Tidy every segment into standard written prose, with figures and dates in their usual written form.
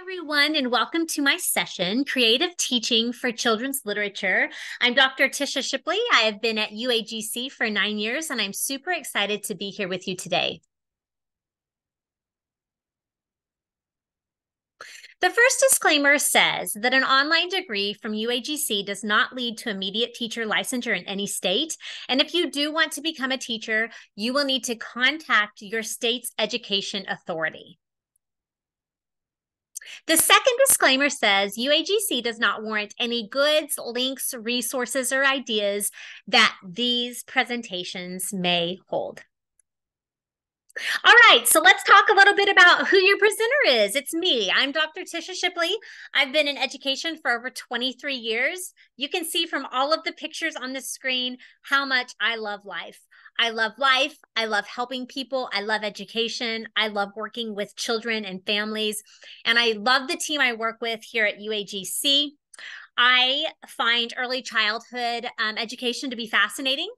Everyone, and welcome to my session, Creative Teaching for Children's Literature. I'm Dr. Tisha Shipley. I have been at UAGC for 9 years, and I'm super excited to be here with you today. The first disclaimer says that an online degree from UAGC does not lead to immediate teacher licensure in any state. And if you do want to become a teacher, you will need to contact your state's education authority. The second disclaimer says UAGC does not warrant any goods, links, resources, or ideas that these presentations may hold. All right, so let's talk a little bit about who your presenter is. It's me. I'm Dr. Tisha Shipley. I've been in education for over 23 years. You can see from all of the pictures on the screen how much I love life. I love life. I love helping people. I love education. I love working with children and families. And I love the team I work with here at UAGC. I find early childhood education to be fascinating.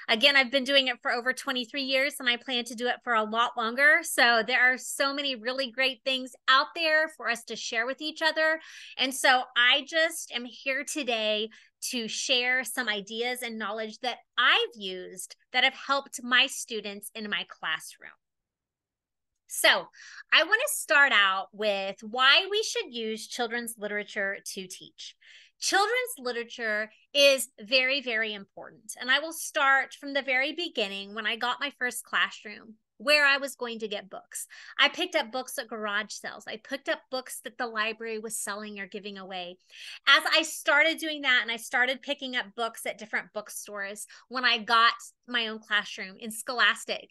Again, I've been doing it for over 23 years and I plan to do it for a lot longer. So there are so many really great things out there for us to share with each other. And so I just am here today to share some ideas and knowledge that I've used that have helped my students in my classroom. So I want to start out with why we should use children's literature to teach. Children's literature is very, very important. And I will start from the very beginning when I got my first classroom, where I was going to get books. I picked up books at garage sales. I picked up books that the library was selling or giving away. As I started doing that and I started picking up books at different bookstores, when I got my own classroom in Scholastic,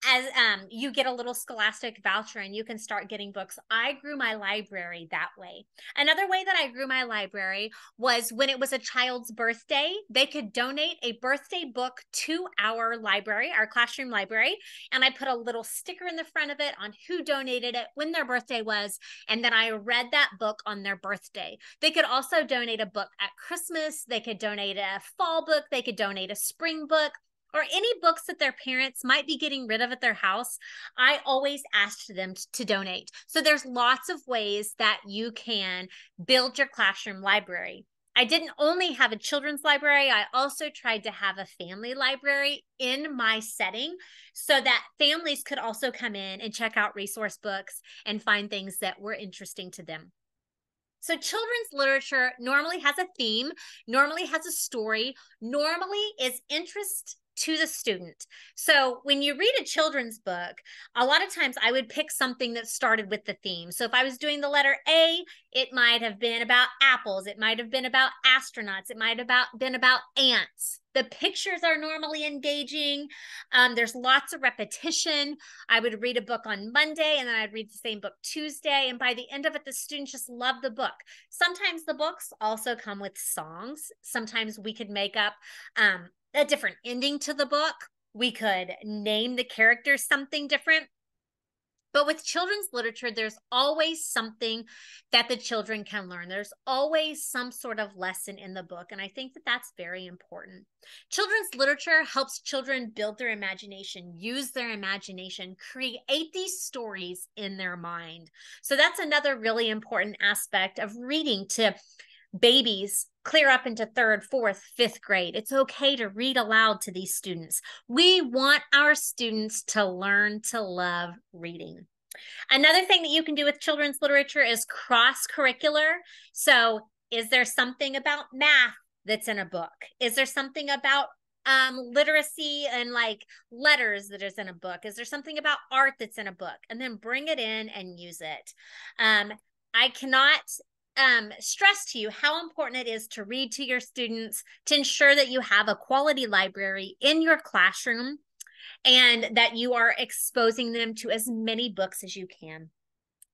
as you get a little Scholastic voucher and you can start getting books. I grew my library that way. Another way that I grew my library was when it was a child's birthday, they could donate a birthday book to our library, our classroom library. And I put a little sticker in the front of it on who donated it, when their birthday was, and then I read that book on their birthday. They could also donate a book at Christmas. They could donate a fall book. They could donate a spring book, or any books that their parents might be getting rid of at their house. I always asked them to donate. So there's lots of ways that you can build your classroom library. I didn't only have a children's library, I also tried to have a family library in my setting so that families could also come in and check out resource books and find things that were interesting to them. So children's literature normally has a theme, normally has a story, normally is interest to the student. So when you read a children's book, a lot of times I would pick something that started with the theme. So if I was doing the letter A, it might have been about apples. It might have been about astronauts. It might have been about ants. The pictures are normally engaging. There's lots of repetition. I would read a book on Monday and then I'd read the same book Tuesday. And by the end of it, the students just love the book. Sometimes the books also come with songs. Sometimes we could make up a different ending to the book. We could name the characters something different. But with children's literature, there's always something that the children can learn. There's always some sort of lesson in the book. And I think that that's very important. Children's literature helps children build their imagination, use their imagination, create these stories in their mind. So that's another really important aspect of reading to babies clear up into 3rd, 4th, 5th grade. It's okay to read aloud to these students. We want our students to learn to love reading. Another thing that you can do with children's literature is cross-curricular. So is there something about math that's in a book? Is there something about literacy and like letters that is in a book? Is there something about art that's in a book? And then bring it in and use it. I cannot stress to you how important it is to read to your students, to ensure that you have a quality library in your classroom and that you are exposing them to as many books as you can.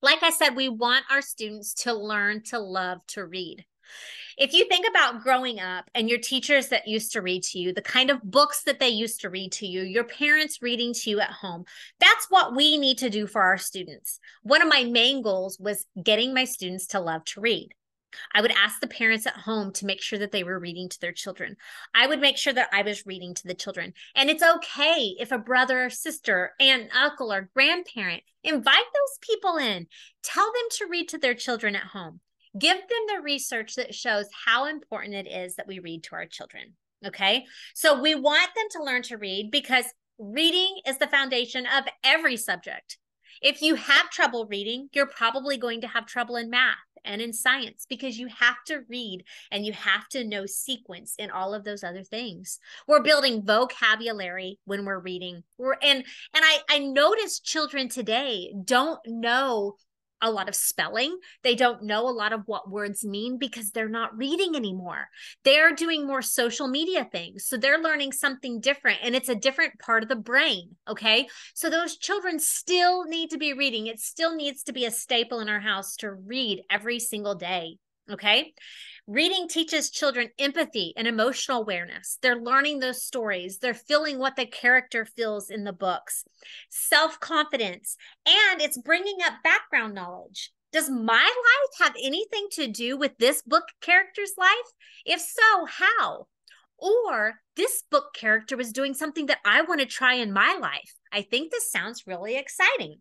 Like I said, we want our students to learn to love to read. If you think about growing up and your teachers that used to read to you, the kind of books that they used to read to you, your parents reading to you at home, that's what we need to do for our students. One of my main goals was getting my students to love to read. I would ask the parents at home to make sure that they were reading to their children. I would make sure that I was reading to the children. And it's okay if a brother or sister, aunt, uncle, or grandparent, invite those people in. Tell them to read to their children at home. Give them the research that shows how important it is that we read to our children. Okay? So we want them to learn to read because reading is the foundation of every subject. If you have trouble reading, you're probably going to have trouble in math and in science because you have to read and you have to know sequence in all of those other things. We're building vocabulary when we're reading. I notice children today don't know a lot of spelling. They don't know a lot of what words mean because they're not reading anymore. They're doing more social media things. So they're learning something different and it's a different part of the brain. Okay. So those children still need to be reading. It still needs to be a staple in our house to read every single day. Okay. Reading teaches children empathy and emotional awareness. They're learning those stories. They're feeling what the character feels in the books, self-confidence, and it's bringing up background knowledge. Does my life have anything to do with this book character's life? If so, how? Or this book character was doing something that I want to try in my life. I think this sounds really exciting.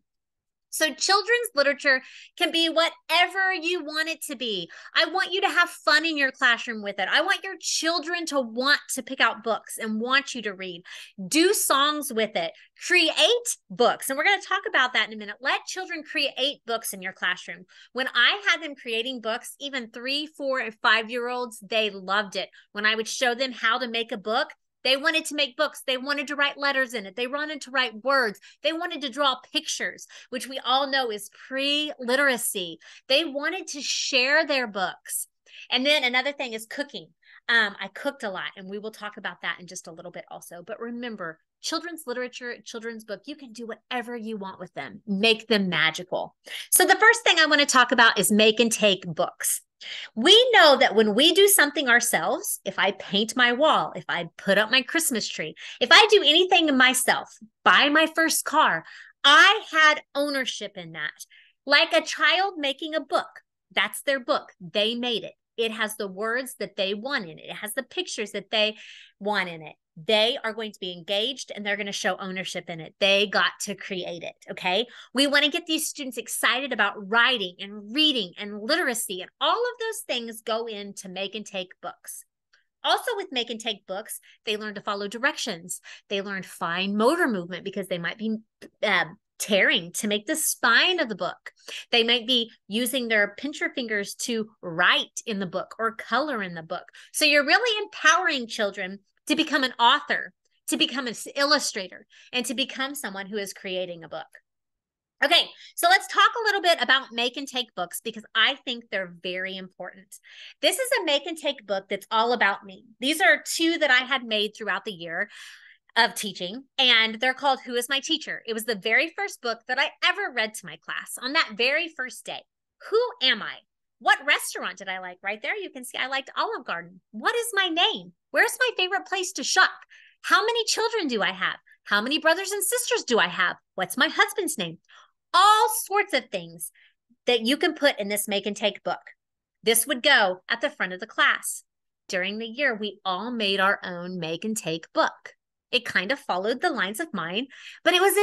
So children's literature can be whatever you want it to be. I want you to have fun in your classroom with it. I want your children to want to pick out books and want you to read. Do songs with it. Create books. And we're going to talk about that in a minute. Let children create books in your classroom. When I had them creating books, even 3, 4, and 5-year-olds, they loved it. When I would show them how to make a book, they wanted to make books. They wanted to write letters in it. They wanted to write words. They wanted to draw pictures, which we all know is pre-literacy. They wanted to share their books. And then another thing is cooking. I cooked a lot, and we will talk about that in just a little bit also. But remember, children's literature, children's book, you can do whatever you want with them. Make them magical. So the first thing I want to talk about is make and take books. We know that when we do something ourselves, if I paint my wall, if I put up my Christmas tree, if I do anything myself, buy my first car, I had ownership in that. Like a child making a book, that's their book. They made it. It has the words that they want in it. It has the pictures that they want in it. They are going to be engaged and they're going to show ownership in it. They got to create it, okay? We want to get these students excited about writing and reading and literacy, and all of those things go into make and take books. Also with make and take books, they learn to follow directions. They learn fine motor movement because they might be tearing to make the spine of the book. They might be using their pincher fingers to write in the book or color in the book. So you're really empowering children to become an author, to become an illustrator, and to become someone who is creating a book. Okay, so let's talk a little bit about make and take books because I think they're very important. This is a make and take book that's all about me. These are 2 that I had made throughout the year of teaching, and they're called Who Is My Teacher? It was the very first book that I ever read to my class on that very first day. Who am I? What restaurant did I like? Right there, you can see I liked Olive Garden. What is my name? Where's my favorite place to shop? How many children do I have? How many brothers and sisters do I have? What's my husband's name? All sorts of things that you can put in this make and take book. This would go at the front of the class. During the year, we all made our own make and take book. It kind of followed the lines of mine, but it was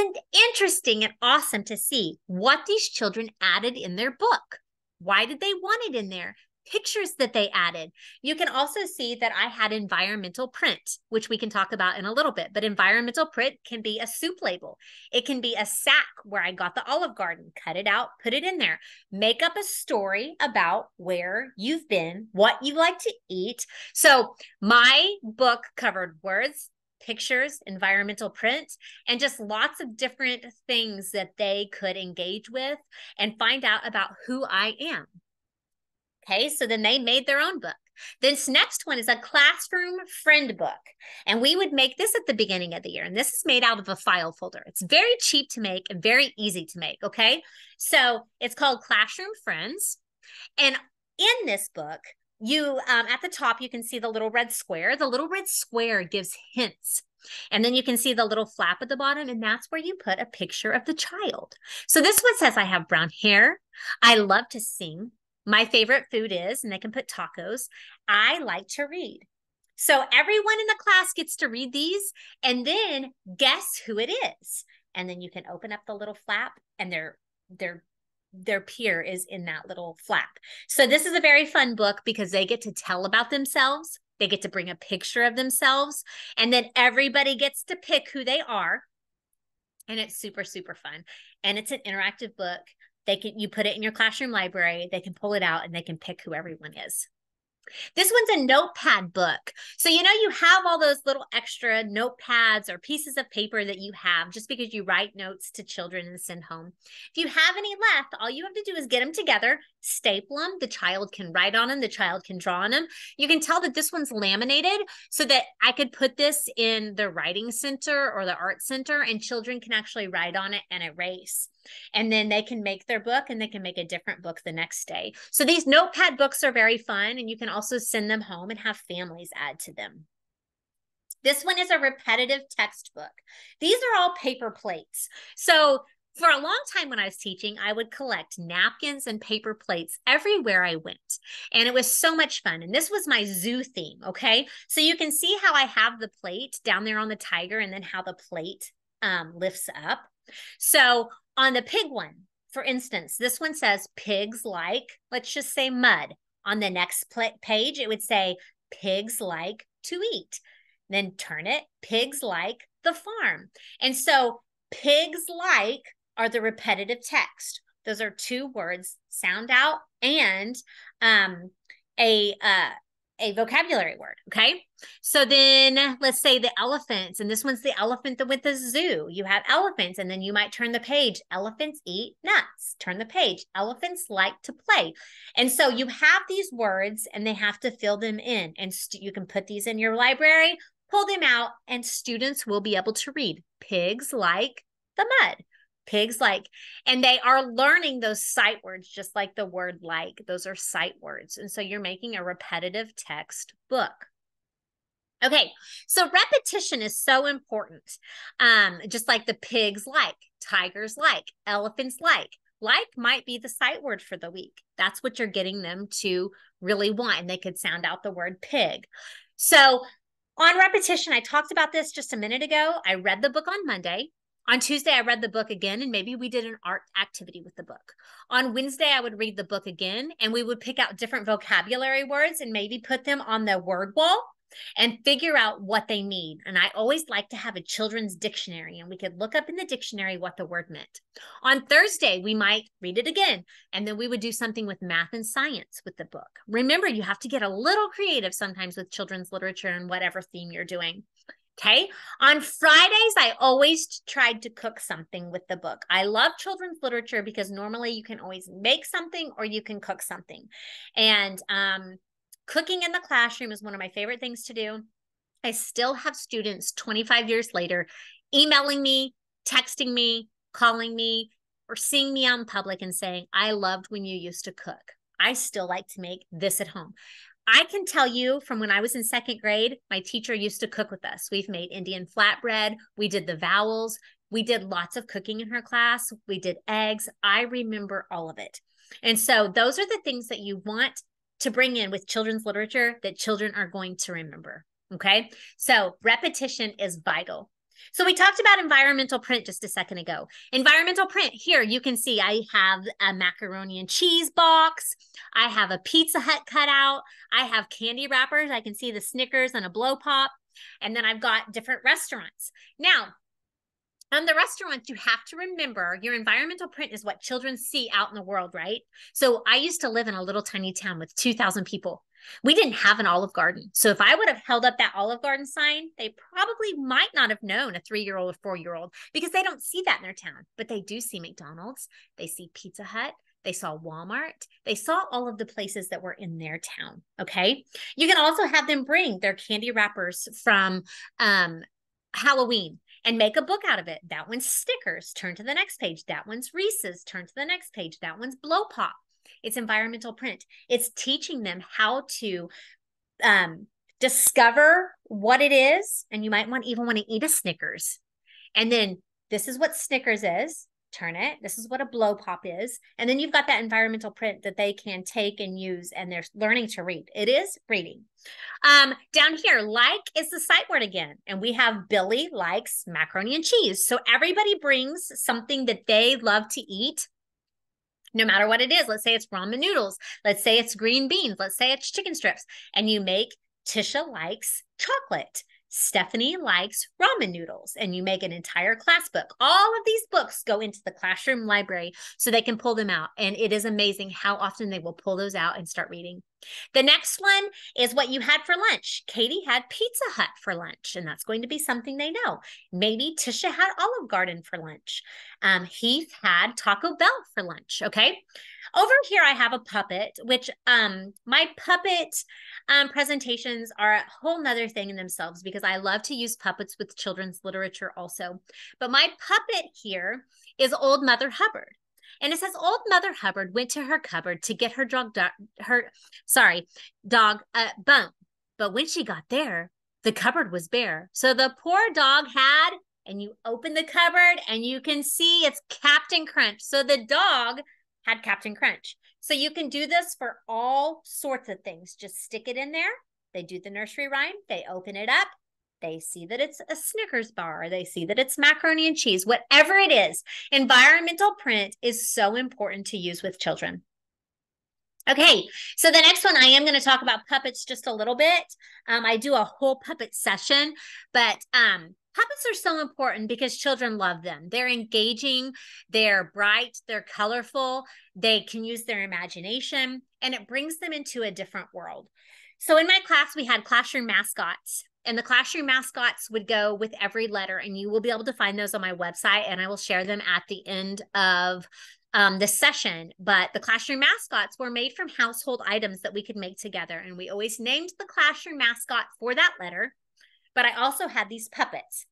interesting and awesome to see what these children added in their book. Why did they want it in there? Pictures that they added. You can also see that I had environmental print, which we can talk about in a little bit, but environmental print can be a soup label. It can be a sack where I got the Olive Garden, cut it out, put it in there, make up a story about where you've been, what you like to eat. So my book covered words, pictures, environmental print, and just lots of different things that they could engage with and find out about who I am. Okay, so then they made their own book. This next one is a classroom friend book. And we would make this at the beginning of the year. And this is made out of a file folder. It's very cheap to make and very easy to make, okay? So it's called Classroom Friends. And in this book, you at the top, you can see the little red square. The little red square gives hints. And then you can see the little flap at the bottom, and that's where you put a picture of the child. So this one says, I have brown hair. I love to sing. My favorite food is, and they can put tacos. I like to read. So everyone in the class gets to read these and then guess who it is. And then you can open up the little flap and their peer is in that little flap. So this is a very fun book because they get to tell about themselves. They get to bring a picture of themselves, and then everybody gets to pick who they are. And it's super, super fun. And it's an interactive book. You put it in your classroom library, they can pull it out and they can pick who everyone is. This one's a notepad book. So, you have all those little extra notepads or pieces of paper that you have just because you write notes to children and send home. If you have any left, all you have to do is get them together, staple them. The child can write on them. The child can draw on them. You can tell that this one's laminated so that I could put this in the writing center or the art center and children can actually write on it and erase. And then they can make their book and they can make a different book the next day. So these notepad books are very fun, and you can also send them home and have families add to them. This one is a repetitive text book. These are all paper plates. So for a long time when I was teaching, I would collect napkins and paper plates everywhere I went. And it was so much fun. And this was my zoo theme, okay? So you can see how I have the plate down there on the tiger and then how the plate lifts up. So on the pig one, for instance, this one says pigs like, let's just say mud. On the next page, it would say pigs like to eat. Then turn it, pigs like the farm. And so pigs like are the repetitive text. Those are two words, sound out and a vocabulary word, okay? So then let's say the elephants, and this one's the elephant with the zoo. You have elephants, and then you might turn the page, elephants eat nuts. Turn the page, elephants like to play. And so you have these words, and they have to fill them in, and you can put these in your library, pull them out, and students will be able to read. Pigs like the mud. Pigs like, and they are learning those sight words, just like the word like. Those are sight words. And so you're making a repetitive text book. Okay, so repetition is so important. Just like the pigs like, tigers like, elephants like. Like might be the sight word for the week. That's what you're getting them to really want. And they could sound out the word pig. So on repetition, I talked about this just a minute ago. I read the book on Monday. On Tuesday, I read the book again, and maybe we did an art activity with the book. On Wednesday, I would read the book again, and we would pick out different vocabulary words and maybe put them on the word wall and figure out what they mean. And I always like to have a children's dictionary, and we could look up in the dictionary what the word meant. On Thursday, we might read it again, and then we would do something with math and science with the book. Remember, you have to get a little creative sometimes with children's literature and whatever theme you're doing. Okay. On Fridays, I always tried to cook something with the book. I love children's literature because normally you can always make something or you can cook something. And cooking in the classroom is one of my favorite things to do. I still have students 25 years later emailing me, texting me, calling me, or seeing me out in public and saying, I loved when you used to cook. I still like to make this at home. I can tell you from when I was in second grade, my teacher used to cook with us. We've made Indian flatbread. We did the vowels. We did lots of cooking in her class. We did eggs. I remember all of it. And so those are the things that you want to bring in with children's literature that children are going to remember. Okay. So repetition is vital. So we talked about environmental print just a second ago. Environmental print, here you can see I have a macaroni and cheese box. I have a Pizza Hut cutout. I have candy wrappers. I can see the Snickers and a blow pop. And then I've got different restaurants. Now, on the restaurants, you have to remember your environmental print is what children see out in the world, right? So I used to live in a little tiny town with 2,000 people. We didn't have an Olive Garden. So if I would have held up that Olive Garden sign, they probably might not have known a 3-year-old or 4-year-old because they don't see that in their town. But they do see McDonald's. They see Pizza Hut. They saw Walmart. They saw all of the places that were in their town, okay? You can also have them bring their candy wrappers from Halloween and make a book out of it. That one's Snickers. Turn to the next page. That one's Reese's. Turn to the next page. That one's Blow Pop. It's environmental print. It's teaching them how to discover what it is. And you might even want to eat a Snickers. And then this is what Snickers is. turn it. This is what a blow pop is. And then you've got that environmental print that they can take and use, and they're learning to read. It is reading. Down here, like is the sight word again. And we have Billy likes macaroni and cheese. So everybody brings something that they love to eat, no matter what it is. Let's say it's ramen noodles. Let's say it's green beans. Let's say it's chicken strips. And you make Tisha likes chocolate. Stephanie likes ramen noodles, and you make an entire class book. All of these books go into the classroom library so they can pull them out. And it is amazing how often they will pull those out and start reading. The next one is what you had for lunch. Katie had Pizza Hut for lunch, and that's going to be something they know. Maybe Tisha had Olive Garden for lunch. Heath had Taco Bell for lunch, okay? Over here, I have a puppet, which my puppet presentations are a whole nother thing in themselves because I love to use puppets with children's literature also. But my puppet here is Old Mother Hubbard. And it says Old Mother Hubbard went to her cupboard to get her dog a bone. But when she got there, the cupboard was bare. So the poor dog had, and you open the cupboard and you can see it's Captain Crunch. So the dog had Captain Crunch. So you can do this for all sorts of things. Just stick it in there. They do the nursery rhyme. They open it up. They see that it's a Snickers bar. They see that it's macaroni and cheese, whatever it is. Environmental print is so important to use with children. Okay, so the next one, I am going to talk about puppets just a little bit. I do a whole puppet session, but puppets are so important because children love them. They're engaging, they're bright, they're colorful, they can use their imagination, and it brings them into a different world. So in my class, we had classroom mascots. And the classroom mascots would go with every letter, and you will be able to find those on my website, and I will share them at the end of the session. But the classroom mascots were made from household items that we could make together, and we always named the classroom mascot for that letter. But I also had these puppets.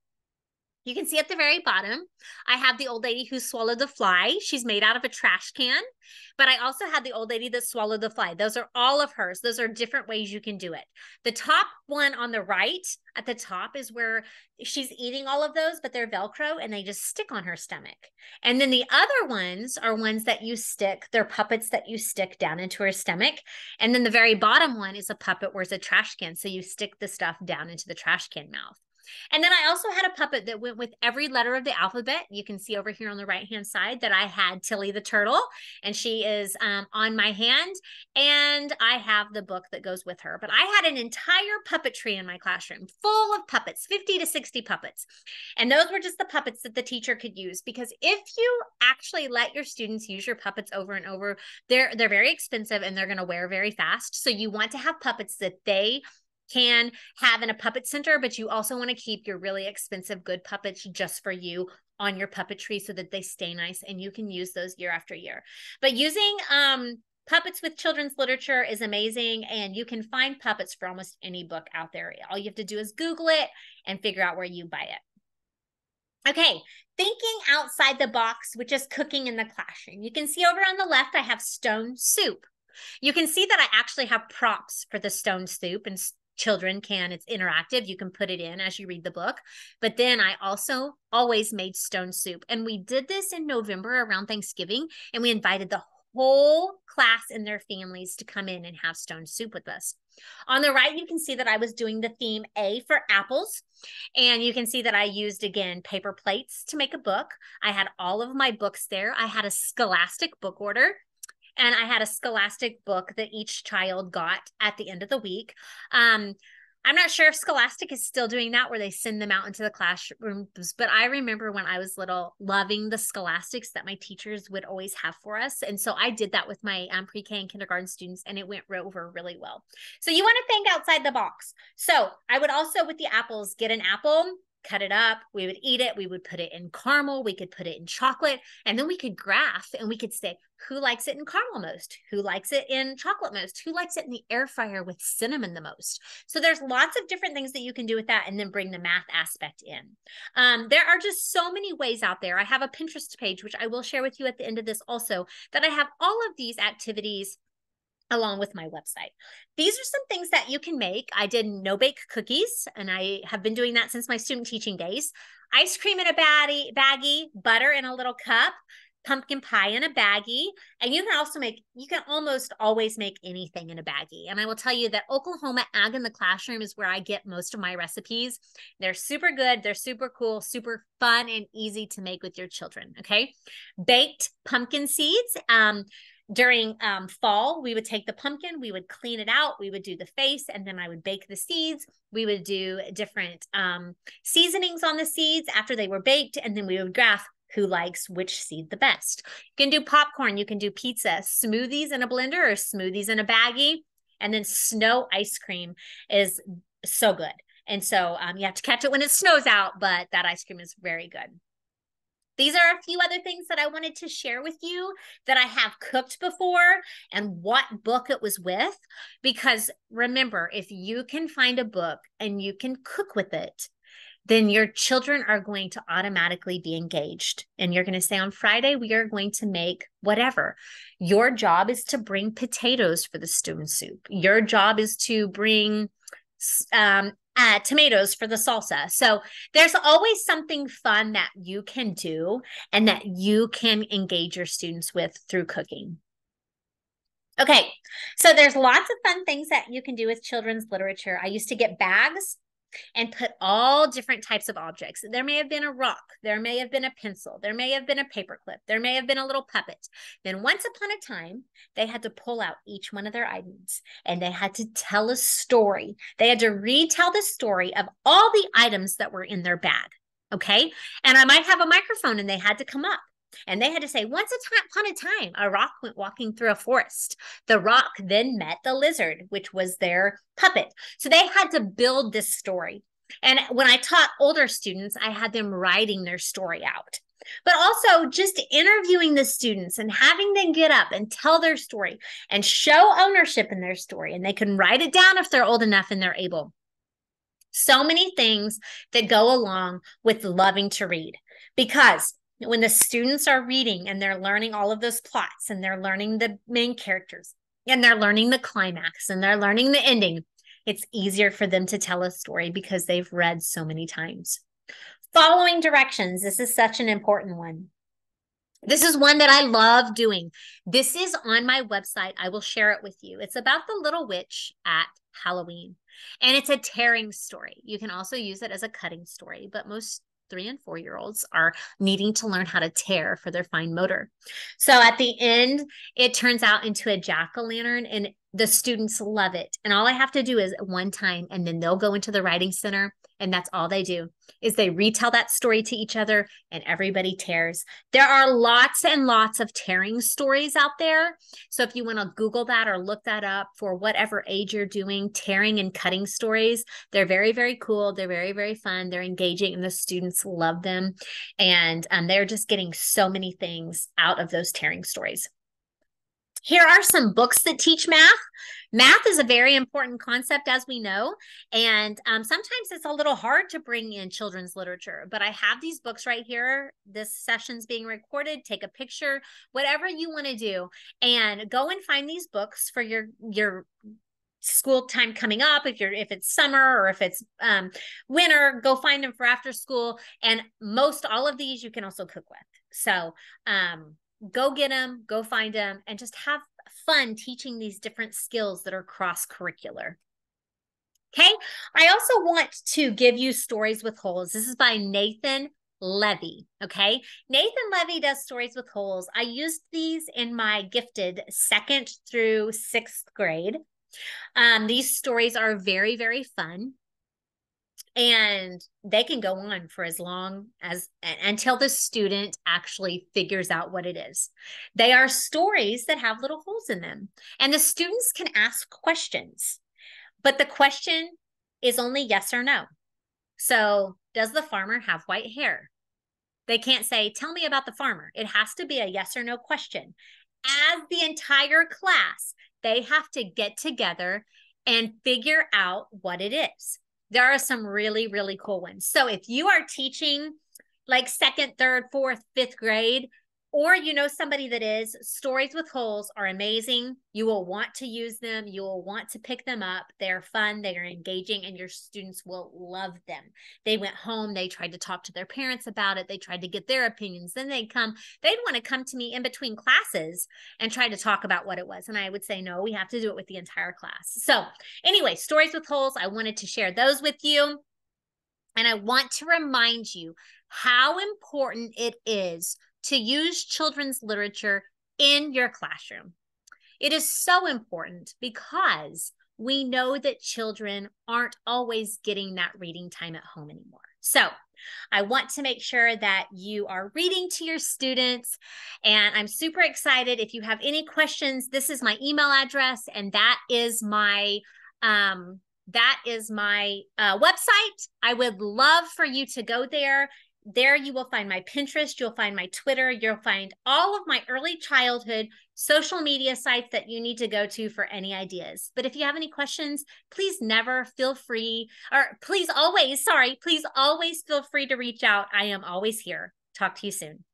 You can see at the very bottom, I have the old lady who swallowed the fly. She's made out of a trash can. But I also had the old lady that swallowed the fly. Those are all of hers. Those are different ways you can do it. The top one on the right at the top is where she's eating all of those, but they're Velcro and they just stick on her stomach. And then the other ones are ones that you stick. They're puppets that you stick down into her stomach. And then the very bottom one is a puppet where it's a trash can. So you stick the stuff down into the trash can mouth. And then I also had a puppet that went with every letter of the alphabet. You can see over here on the right-hand side that I had Tilly the turtle, and she is on my hand, and I have the book that goes with her. But I had an entire puppetry in my classroom full of puppets, 50 to 60 puppets. And those were just the puppets that the teacher could use, because if you actually let your students use your puppets over and over, they're very expensive and they're going to wear very fast. So you want to have puppets that they can have in a puppet center, but you also want to keep your really expensive good puppets just for you on your puppetry so that they stay nice and you can use those year after year. But using puppets with children's literature is amazing, and you can find puppets for almost any book out there. All you have to do is Google it and figure out where you buy it. Okay, thinking outside the box, which is cooking in the classroom. You can see over on the left, I have stone soup. You can see that I actually have props for the stone soup, and children can, it's interactive. You can put it in as you read the book. But then I also always made stone soup. And we did this in November around Thanksgiving, and we invited the whole class and their families to come in and have stone soup with us. On the right, you can see that I was doing the theme A for apples. And you can see that I used, again, paper plates to make a book. I had all of my books there. I had a Scholastic book order. And I had a Scholastic book that each child got at the end of the week. I'm not sure if Scholastic is still doing that, where they send them out into the classrooms, but I remember when I was little loving the Scholastics that my teachers would always have for us. And so I did that with my pre-K and kindergarten students, and it went over really well. So you want to think outside the box. So I would also, with the apples, get an apple, cut it up, we would eat it, we would put it in caramel, we could put it in chocolate, and then we could graph and we could say, who likes it in caramel most? Who likes it in chocolate most? Who likes it in the air fryer with cinnamon the most? So there's lots of different things that you can do with that, and then bring the math aspect in. There are just so many ways out there. I have a Pinterest page, which I will share with you at the end of this also, that I have all of these activities along with my website. These are some things that you can make. I did no-bake cookies, and I have been doing that since my student teaching days. Ice cream in a baggie, butter in a little cup. pumpkin pie in a baggie. And you can almost always make anything in a baggie. And I will tell you that Oklahoma Ag in the Classroom is where I get most of my recipes. They're super good. They're super cool, super fun, and easy to make with your children. Okay. Baked pumpkin seeds. During fall, we would take the pumpkin, we would clean it out, we would do the face, and then I would bake the seeds. We would do different seasonings on the seeds after they were baked, and then we would graph who likes which seed the best. You can do popcorn, you can do pizza, smoothies in a blender or smoothies in a baggie, and then snow ice cream is so good. And so you have to catch it when it snows out, but that ice cream is very good. These are a few other things that I wanted to share with you that I have cooked before and what book it was with. Because remember, if you can find a book and you can cook with it, then your children are going to automatically be engaged. And you're going to say, on Friday, we are going to make whatever. Your job is to bring potatoes for the stone soup. Your job is to bring tomatoes for the salsa. So there's always something fun that you can do and that you can engage your students with through cooking. Okay, so there's lots of fun things that you can do with children's literature. I used to get bags and put all different types of objects. There may have been a rock. There may have been a pencil. There may have been a paperclip. There may have been a little puppet. Then once upon a time, they had to pull out each one of their items and they had to tell a story. They had to retell the story of all the items that were in their bag. Okay. And I might have a microphone and they had to come up. And they had to say, once upon a time, a rock went walking through a forest. The rock then met the lizard, which was their puppet. So they had to build this story. And when I taught older students, I had them writing their story out. But also just interviewing the students and having them get up and tell their story and show ownership in their story. And they can write it down if they're old enough and they're able. So many things that go along with loving to read, because when the students are reading and they're learning all of those plots and they're learning the main characters and they're learning the climax and they're learning the ending, it's easier for them to tell a story because they've read so many times. Following directions. This is such an important one. This is one that I love doing. This is on my website. I will share it with you. It's about the little witch at Halloween, and it's a tearing story. You can also use it as a cutting story, but most 3- and 4-year-olds are needing to learn how to tear for their fine motor. So at the end, it turns out into a jack-o'-lantern, and the students love it. And all I have to do is one time, and then they'll go into the writing center, and that's all they do is they retell that story to each other, and everybody tears. There are lots and lots of tearing stories out there. So if you want to Google that or look that up for whatever age you're doing, tearing and cutting stories, they're very, very cool. They're very, very fun. They're engaging, and the students love them. And they're just getting so many things out of those tearing stories. Here are some books that teach math. Math is a very important concept, as we know, and sometimes it's a little hard to bring in children's literature, but I have these books right here. This session's being recorded. Take a picture, whatever you want to do, and go and find these books for your school time coming up. If it's summer or if it's winter, go find them for after school. And most all of these you can also cook with. So go get them, go find them, and just have fun teaching these different skills that are cross-curricular. Okay, I also want to give you Stories with Holes. This is by Nathan Levy. Okay, Nathan Levy does Stories with Holes. I used these in my gifted 2nd through 6th grade. These stories are very, very fun. And they can go on for as long as until the student actually figures out what it is. They are stories that have little holes in them, and the students can ask questions, but the question is only yes or no. So, does the farmer have white hair? They can't say, tell me about the farmer. It has to be a yes or no question. As the entire class, they have to get together and figure out what it is. There are some really, really cool ones. So if you are teaching like 2nd, 3rd, 4th, 5th grade, or you know somebody that is, stories with holes are amazing. You will want to use them. You will want to pick them up. They're fun, they are engaging, and your students will love them. They went home, they tried to talk to their parents about it. They tried to get their opinions. Then they'd want to come to me in between classes and try to talk about what it was. And I would say, no, we have to do it with the entire class. So anyway, stories with holes, I wanted to share those with you. And I want to remind you how important it is to use children's literature in your classroom. It is so important because we know that children aren't always getting that reading time at home anymore. So I want to make sure that you are reading to your students, and I'm super excited. If you have any questions, this is my email address, and that is my website. I would love for you to go there. There you will find my Pinterest, you'll find my Twitter, you'll find all of my early childhood social media sites that you need to go to for any ideas. But if you have any questions, please always feel free to reach out. I am always here. Talk to you soon.